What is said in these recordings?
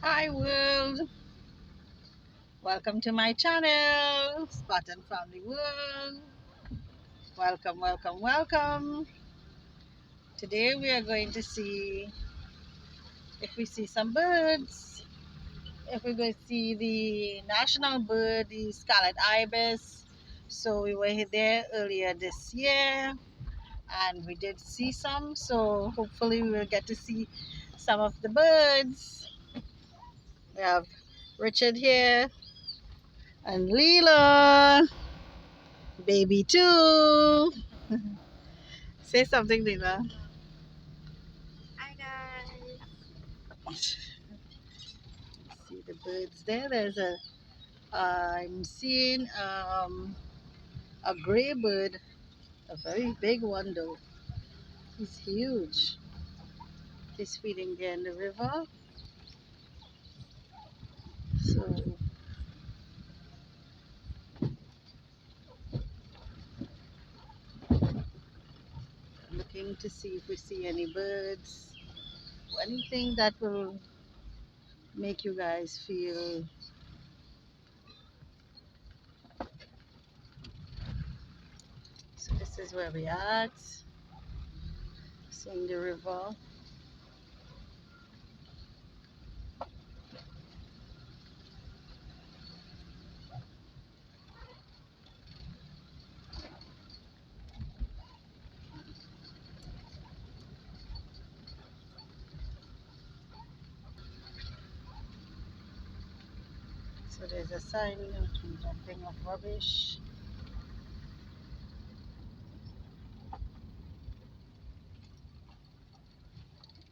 Hi world, welcome to my channel, Spartan Family World. Welcome, welcome, welcome. Today we are going to see if we see some birds. If we're going to see the national bird, the Scarlet Ibis. So we were there earlier this year and we did see some. So hopefully we will get to see some of the birds. We have Richard here and Leela. Baby too. Say something, Leela. Hi guys. See the birds there. There's a. I'm seeing a gray bird, a very big one though. He's huge. He's feeding there in the river. So looking to see if we see any birds, anything that will make you guys feel. So this is where we at. Seeing the river. So there's a sign dumping of rubbish.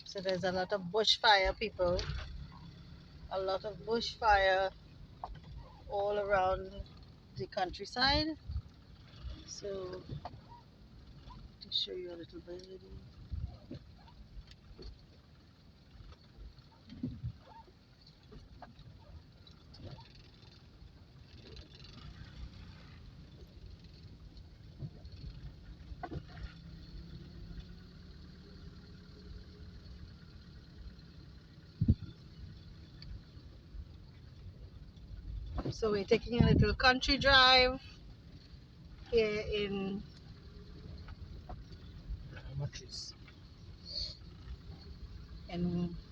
So there's a lot of bushfire people, a lot of bushfire all around the countryside. So to show you a little birdie. So we're taking a little country drive here in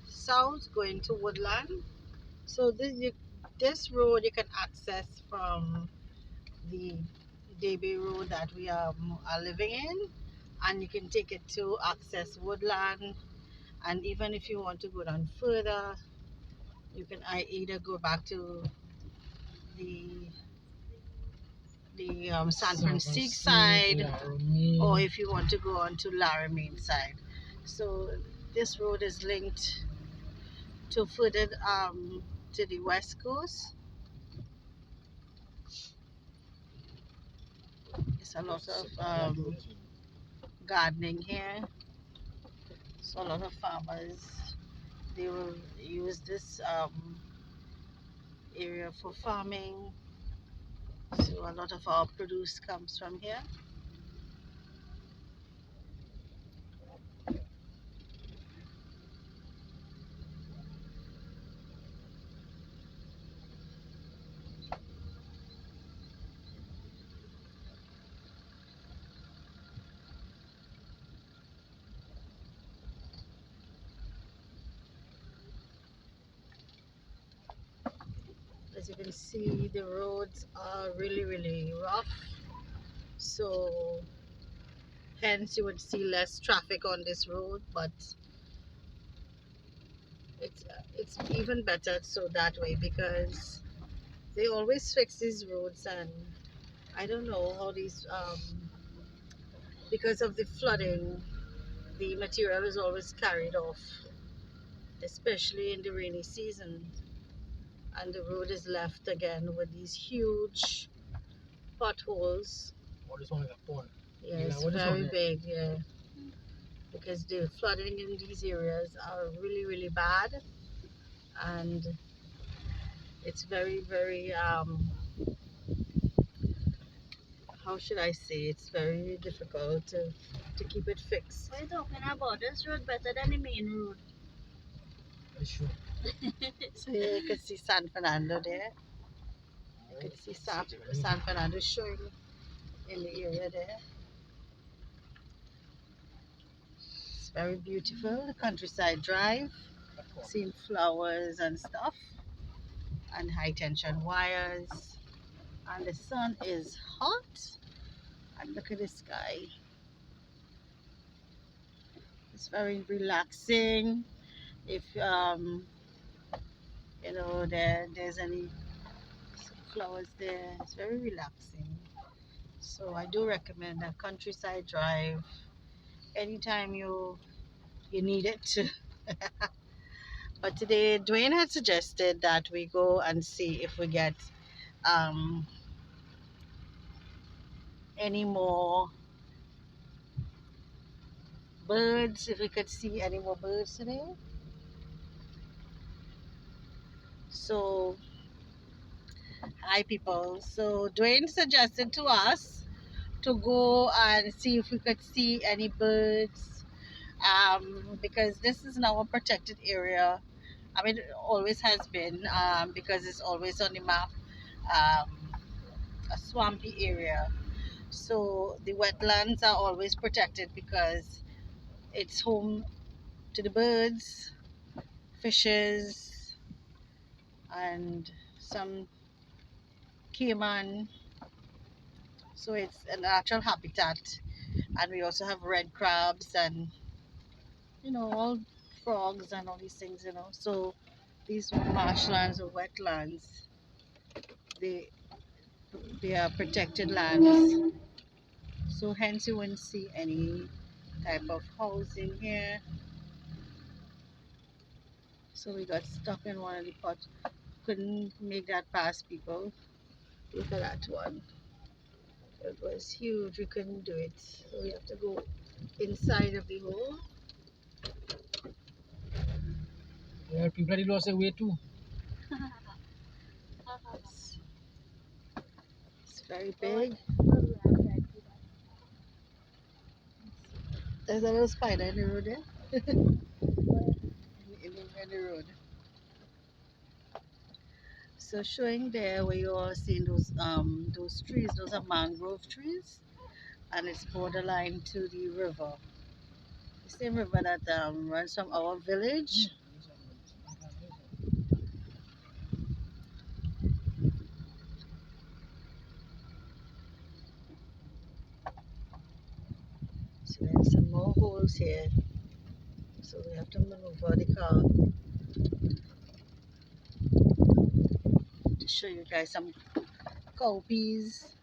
south, going to Woodland. So this road you can access from the Davy Road that we are living in, and you can take it to access Woodland. And even if you want to go down further, you can either go back to the San Francisco side, or if you want to go on to Laramie side. So this road is linked to further to the west coast. It's a lot of gardening here. So a lot of farmers, they will use this area for farming. So a lot of our produce comes from here. As you can see, the roads are really rough. So hence you would see less traffic on this road, but it's even better so that way, because they always fix these roads, and I don't know how these because of the flooding, the material is always carried off, especially in the rainy season, and the road is left again with these huge potholes. What is one of the pond? Yes, very big, yeah. Because the flooding in these areas are really bad, and it's very how should I say, it's very difficult to keep it fixed. What are you talking about? This road better than the main road. That's true. So you can see San Fernando there. You can see San Fernando showing in the area there. It's very beautiful. The countryside drive, seeing flowers and stuff, and high tension wires. And the sun is hot. And look at the sky. It's very relaxing. If there's any flowers there, it's very relaxing. So I do recommend a countryside drive anytime you need it. But today Dwayne had suggested that we go and see if we get um, any more birds, if we could see any more birds today. So hi people. So Dwayne suggested to us to go and see if we could see any birds, because this is now a protected area. I mean, it always has been, because it's always on the map, um, a swampy area. So the wetlands are always protected because it's home to the birds, fishes, and some caiman. So it's a natural habitat. And we also have red crabs and all frogs and all these things. So these marshlands or wetlands, they they are protected lands. So hence you wouldn't see any type of housing here. So we got stuck in one of the pots. Couldn't make that past people. Look at that one. It was huge. We couldn't do it. So we have to go inside of the hole. Yeah, people had lost their way too. It's, it's very big. There's a little spider in the road there. In the road. So showing there where you are seeing those trees, those are mangrove trees, and it's borderline to the river. The same river that runs from our village. So there's some more holes here. So we have to maneuver the car to show you guys some cowpeas,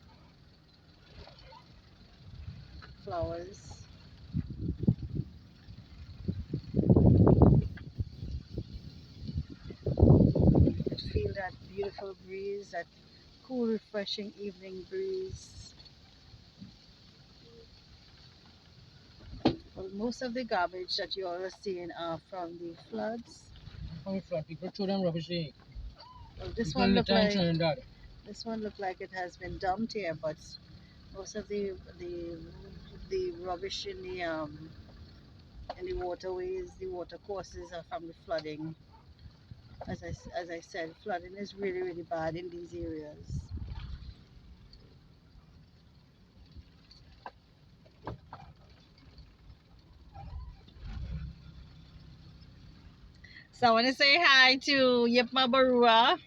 flowers. You could feel that beautiful breeze, that cool, refreshing evening breeze. Well, most of the garbage that you all are seeing are from the floods. From the flood, people throw them rubbish there. Well, People litter in Trinidad. this one looked like it has been dumped here, but most of the rubbish in the waterways, the water courses are from the flooding. As I said, flooding is really really bad in these areas. So I want to say hi to Yipma Barua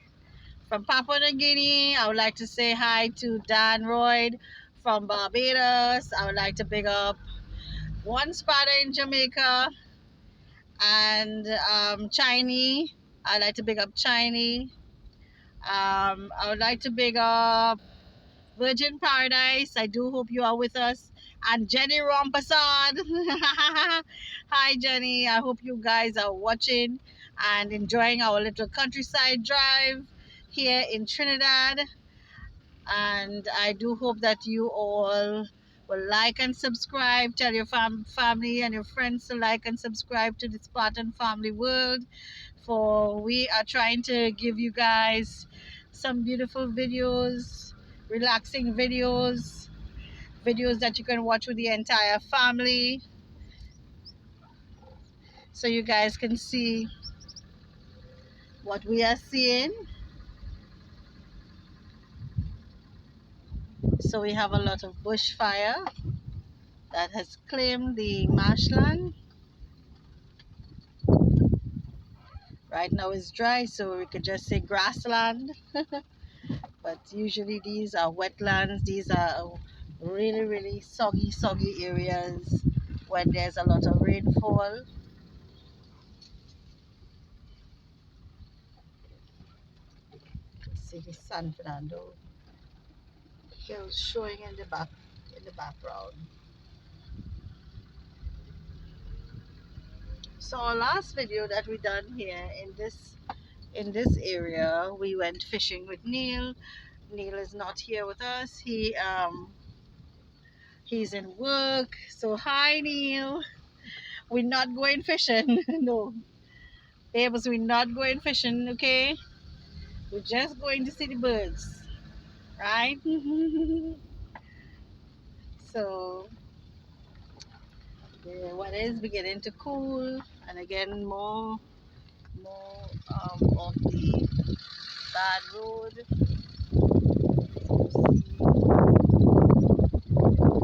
from Papua New Guinea. I would like to say hi to Dan Royd from Barbados. I would like to big up One Spotter in Jamaica and Chinese. I'd like to big up Chinese. I would like to big up Virgin Paradise. I do hope you are with us. And Jenny Rompasad. Hi, Jenny. I hope you guys are watching and enjoying our little countryside drive here in Trinidad. And I do hope that you all will like and subscribe. Tell your family and your friends to like and subscribe to the Spartan Family World. For we are trying to give you guys some beautiful videos, relaxing videos that you can watch with the entire family, so you guys can see what we are seeing. So we have a lot of bushfire that has claimed the marshland. Right now it's dry, so we could just say grassland. But usually these are wetlands. These are really, really soggy areas when there's a lot of rainfall. See the San Fernando hills showing in the background. So our last video that we done here in this area, we went fishing with Neil. Neil is not here with us. He's in work. So hi Neil. We're not going fishing. No. Babes, we're not going fishing, okay? We're just going to see the birds. Right? So the weather is beginning to cool, and again more of the bad road.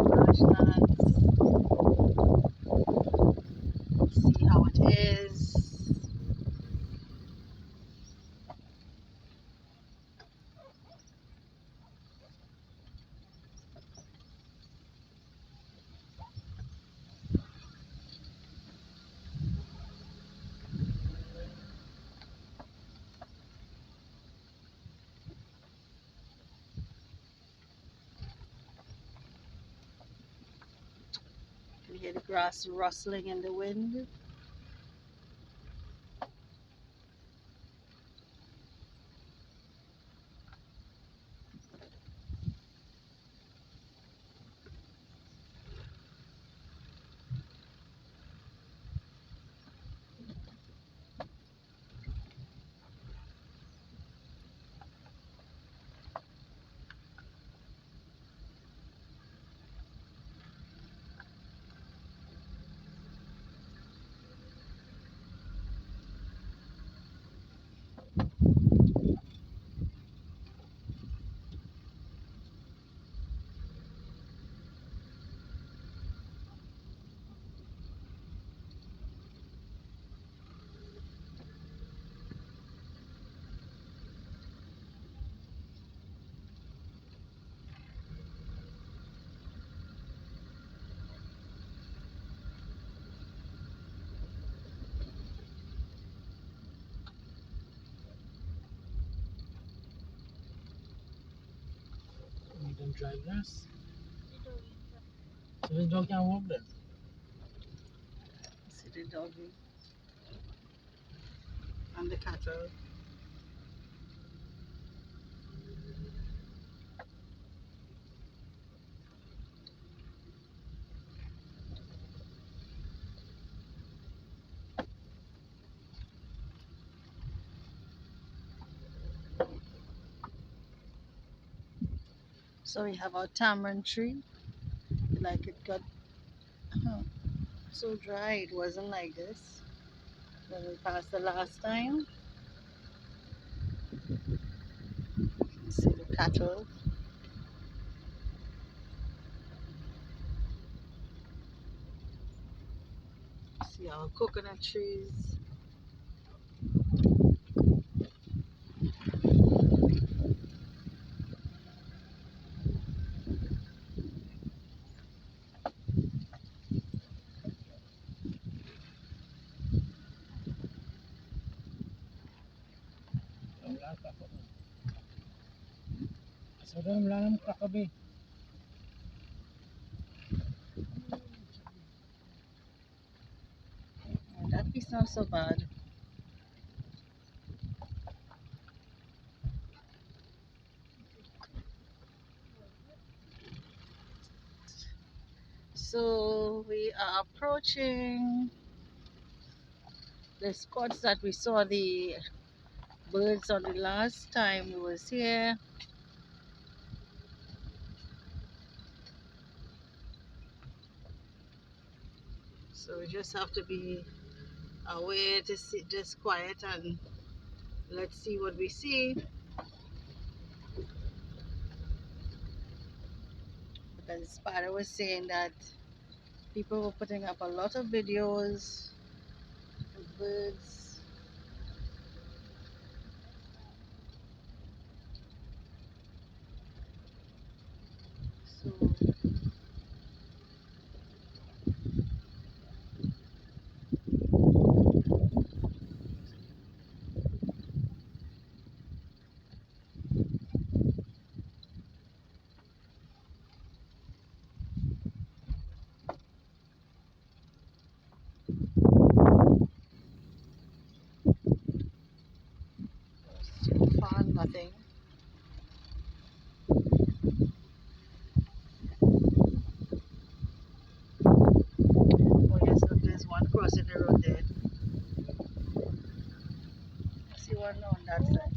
Marshlands. See how it is. You hear the grass rustling in the wind. Make them dry grass. So this dog can walk then. See the doggy and the cattle. So we have our tamarind tree. Like it got so dry. It wasn't like this when we passed the last time. See the cattle. See our coconut trees. So them lamb cracker be. That piece not so bad. So we are approaching the spots that we saw the birds on the last time we was here. So we just have to be aware to sit just quiet and Let's see what we see. Because the spider was saying that people were putting up a lot of videos of birds. So so far nothing. Oh yes, look, there's one crossing the road there. I see one on that side.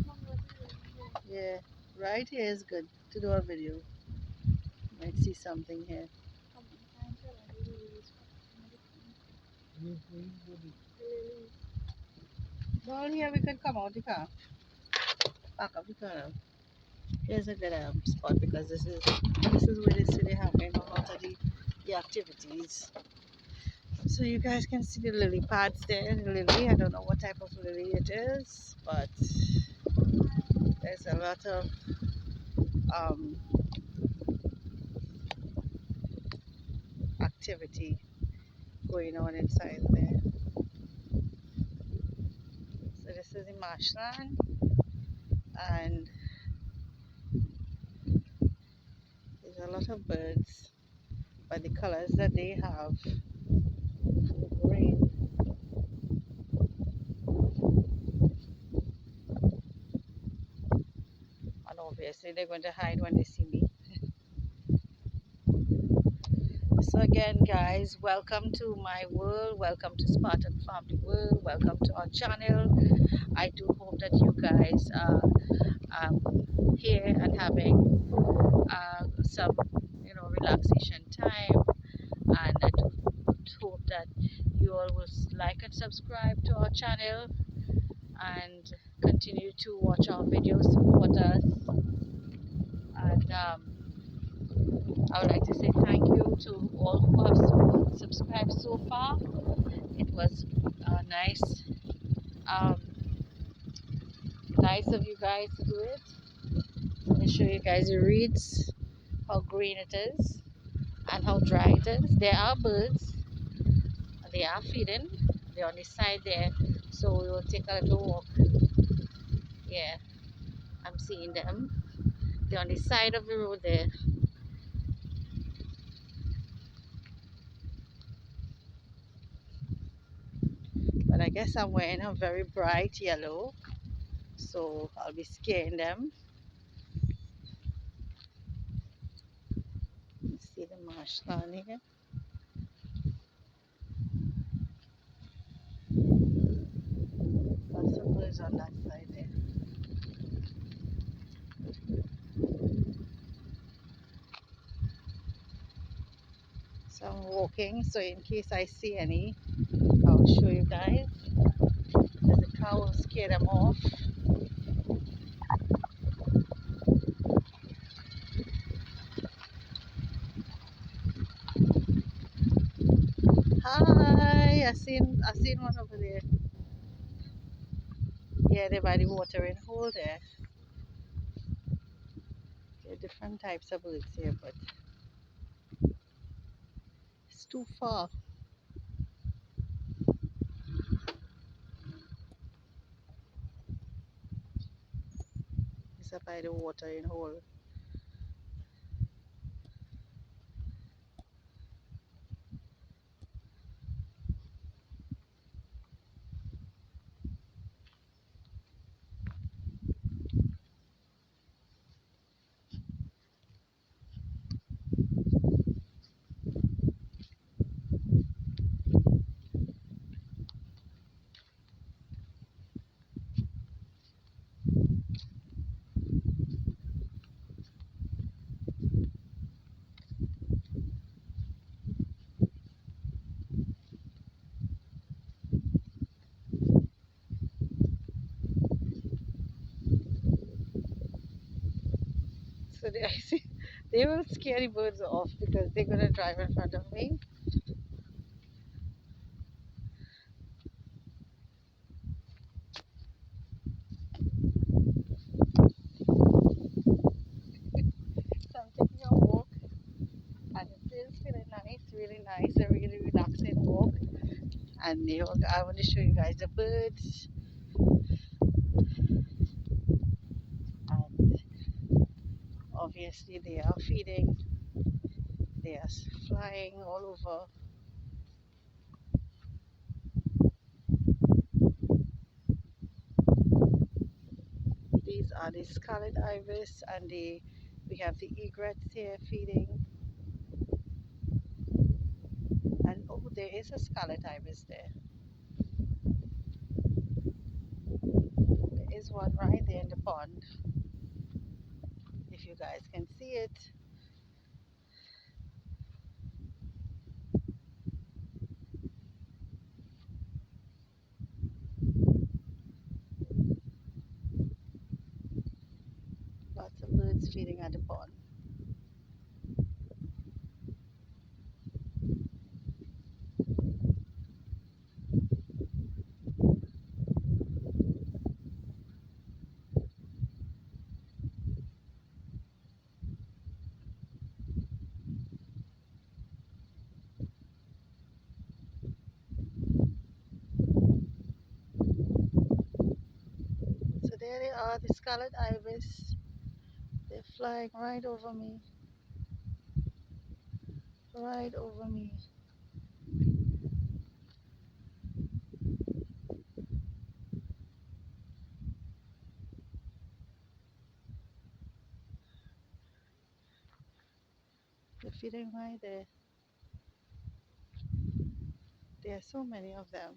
Yeah, right here is good to do a video. Might see something here. Down here we could come out the car. Back up the car. Here's a good spot because this is where they say they having a lot of the activities. So you guys can see the lily pads there. The lily, I don't know what type of lily it is, but there's a lot of um, activity going on inside there. So this is the marshland, and there's a lot of birds, but the colors that they have, green, and obviously they're going to hide when they see me. So again, guys, welcome to my world, welcome to Spartan Family World, welcome to our channel. I do hope that you guys are here and having some relaxation time, and I do hope that you all will like and subscribe to our channel and continue to watch our videos, support us, and I would like to say thank you to all who have subscribed so far. It was nice um, nice of you guys to do it. Let me show you guys the reeds, how green it is and how dry it is. There are birds, they are feeding, they're on the side there, so we will take a little walk. Yeah, I'm seeing them. They're on the side of the road there. But I guess I'm wearing a very bright yellow, so I'll be scaring them. Let's see the marshland here. Lots of birds on that side there. So I'm walking, so in case I see any, I'll show you guys. Because the cow will scare them off. Hi, I seen one over there. Yeah, they're by the watering hole there. There are different types of birds here, but it's too far. It's up by the watering hole. So they, I see, they will scare the birds off because they're gonna drive in front of me. So I'm taking a walk, and it feels really nice, really nice, a really relaxing walk. And you know, I want to show you guys the birds, and obviously they are feeding, they are flying all over. These are the scarlet ibis, and we have the egrets here feeding. And oh, there is a scarlet ibis there. There is one right there in the pond. If you guys can see it. Lots of birds feeding at the pond. So there they are, the scarlet ibis. They're flying right over me. Right over me. They're feeding right there. There are so many of them.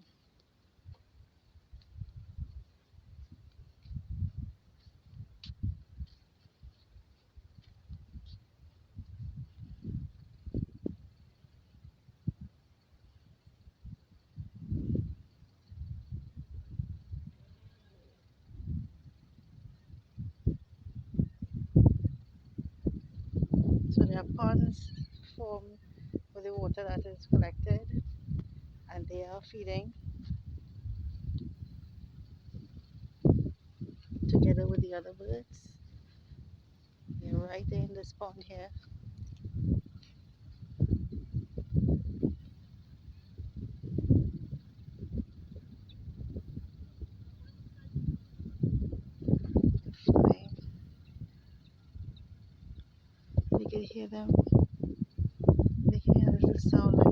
So there are ponds formed with the water that is collected, and they are feeding together with the other birds. They're right there in this pond here. Flying. You can hear them making a little sound like,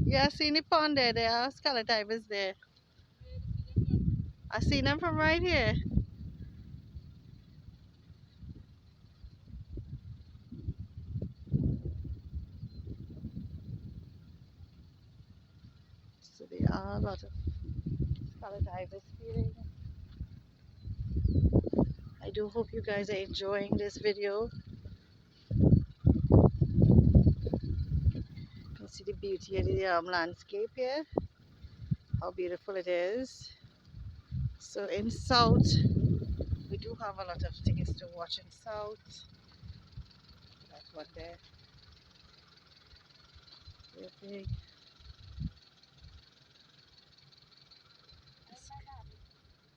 yeah, I seen the pond there. There are scarlet ibis there. I seen them from right here. So there are a lot of scarlet ibis feeding. I do hope you guys are enjoying this video. You can see the beauty of the landscape here, how beautiful it is. So in South, we do have a lot of things to watch in South. That one there. The big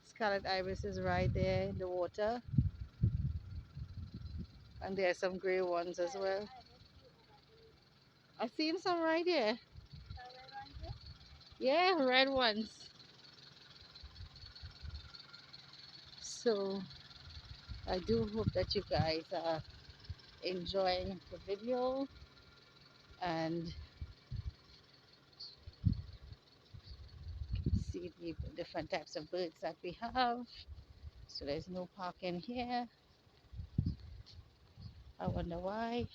scarlet ibis is right there in the water. And there are some grey ones as well. I've seen some right here. Yeah, red ones. So I do hope that you guys are enjoying the video and see the different types of birds that we have. So there's no parking here. I wonder why.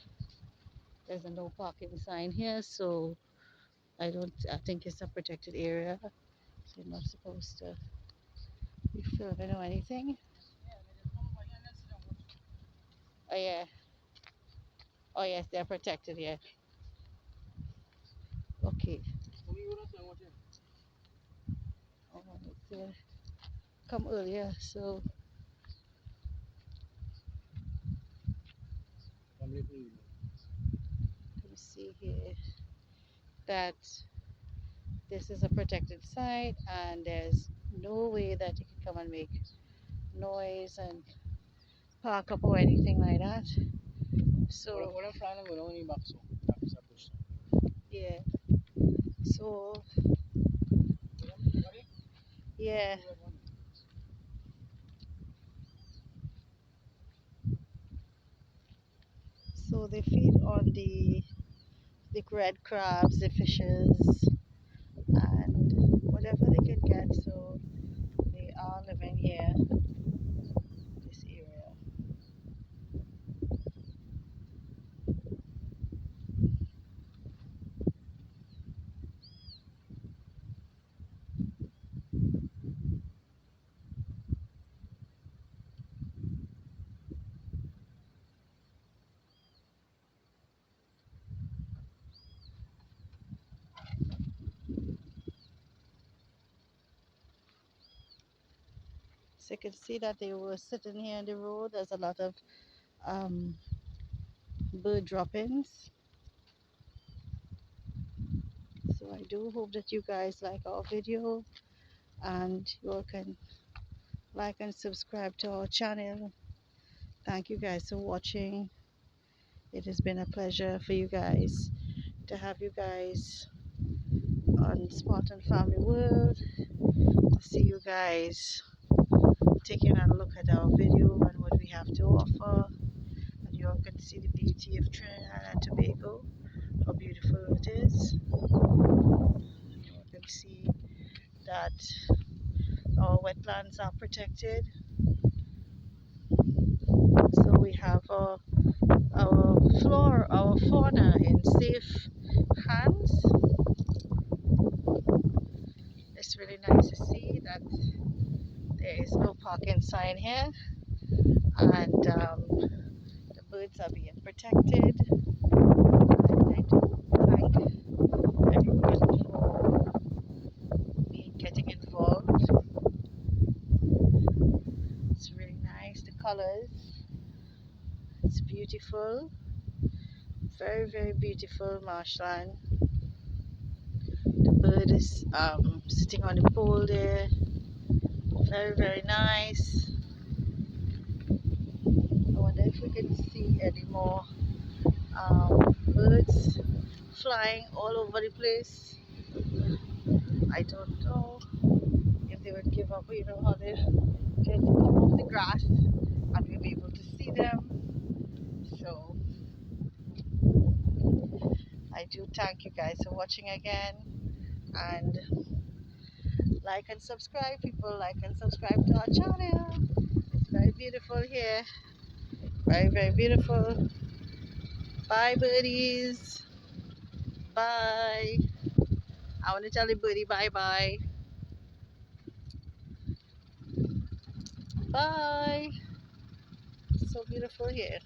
There's a no parking sign here, so I think it's a protected area. So you're not supposed to You filming or anything? Oh yeah. Oh yes, they're protected here. Okay. Oh, it's come earlier, so let me see here that this is a protected site and there's no way that you can come and make noise and park up or anything like that. So yeah. So yeah. So they feed on the red crabs, the fishes, and whatever they can get. So they are living here, this area. So you can see that they were sitting here on the road. There's a lot of um, bird droppings. So I do hope that you guys like our video and you all can like and subscribe to our channel. Thank you guys for watching. It has been a pleasure for you guys to have you guys on Spartan Family World, to see you guys taking a look at our video and what we have to offer. And you all can see the beauty of Trinidad and Tobago, how beautiful it is. You all can see that our wetlands are protected. So we have our fauna in safe hands. It's really nice to see that there is no parking sign here, and the birds are being protected. And I do thank everyone for getting involved. It's really nice, the colors. It's beautiful, very very beautiful marshland. The bird is sitting on the pole there, very very nice. I wonder if we can see any more birds flying all over the place. I don't know if they would give up, you know, how they tend to come off the grass and we'll be able to see them. So I do thank you guys for watching again, and like and subscribe, people. Like and subscribe to our channel. It's very beautiful here, very very beautiful. Bye birdies, bye. I want to tell the birdie bye bye. Bye. So beautiful here.